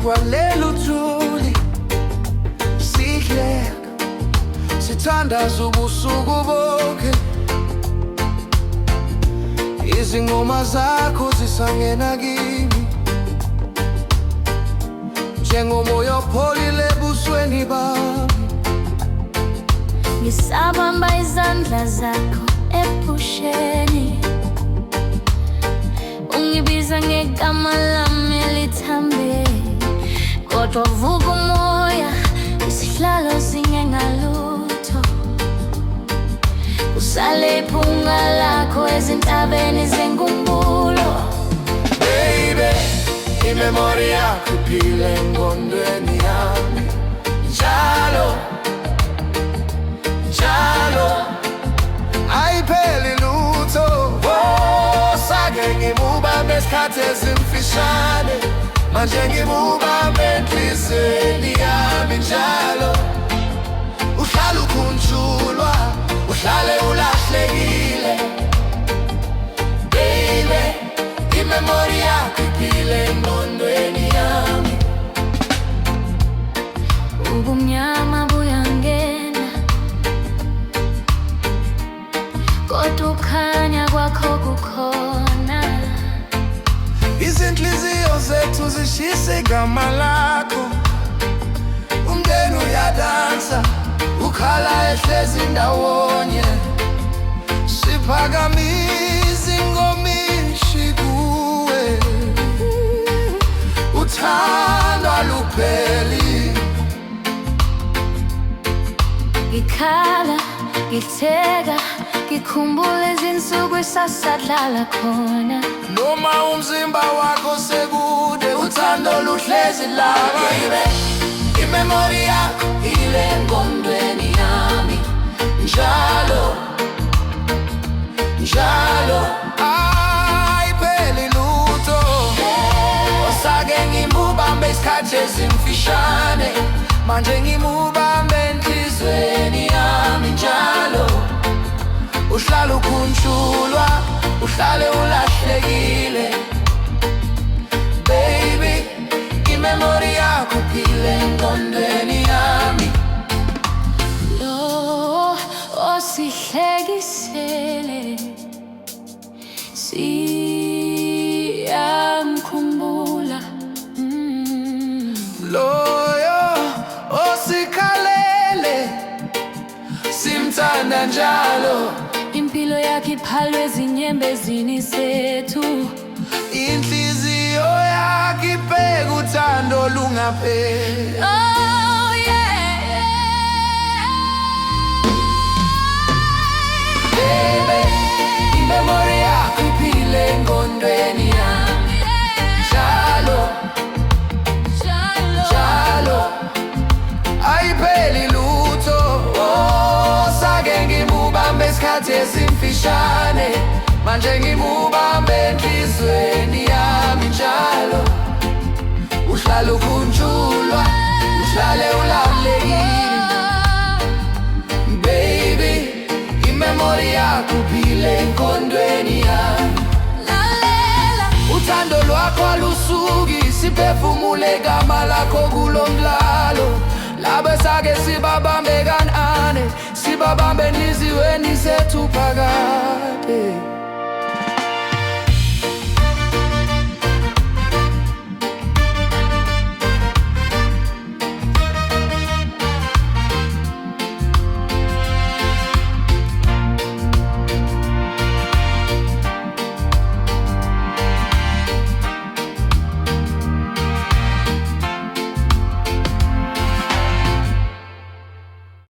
kwalelo thuli sihleka sithandaza ubusuku bonke. Izingoma zakho zisangena kimi njengomoya opholile ebusweni bami. Ngisabamba izandla zakho ebusheni, ungibiza ngegama lami elithambile. Kodwa vuka umoya, isihlalo singengalutho. Usale iphunga lakho ezintabeni zenkumbulo. Baby, imemori yakho iphile engqondweni yami njalo njalo, ayipheli lutho. Sake ngimubambe isikhathi ezimfishane, manje ngimubambe enhliziyweni yami njalo. Uhlale ukhunjulwa, uhlale ulahlekile. Baby, imemori yakho iphile engqondweni yami. Ubumnyama buyangena, kodwa ukukhanya kwakho kukhona. Izinhliziyo zethu zishisa igama lakho. Umndeni uyadansa, ukhala ehlezi ndawonye. Siphakamisa ingoma ishi kuwe, uthando alupheli. Ngikhala, ngitheka, ngikhumbula izinsuku esasadlala khona. Noma umzimba wakho sekude, uthando luhlezi la. Baby, imemori yakho ile engqondweni yami njalo njalo, ayipheli lutho. Osake ngimubambe isikhathi ezimfishane, manje ngimubambe enhliziyweni yami njalo. Uhlale ukhunjulwa, uhlale ulahlekile. Baby, imemori yakho iphile engqondweni yami. Lo osihlekisele siyamkhumbula. Loyo osikhalele simthanda njalo. Impilo yakhe iphalwe ezinyembezini zethu. Inhliziyo yakhe ibheka uthando lungapheli. Oh yeah, Baby, imemori yakho iphile engqondweni yami njalo njalo, ayipheli lutho. Sake ngimubambe isikhathi ezimfishane, manje ngimubambe enhliziyweni yami njalo. Uhlale ukhunjulwa, uhlale ulahlekile. Baby, imemori yakho iphile engqondweni yami. lalela Uthando lwakho alusuki, siphefumule igama lakho kulo mdlalo. Labe sake sibabambe kanane, sibabambe enhliziyweni zethu phakade.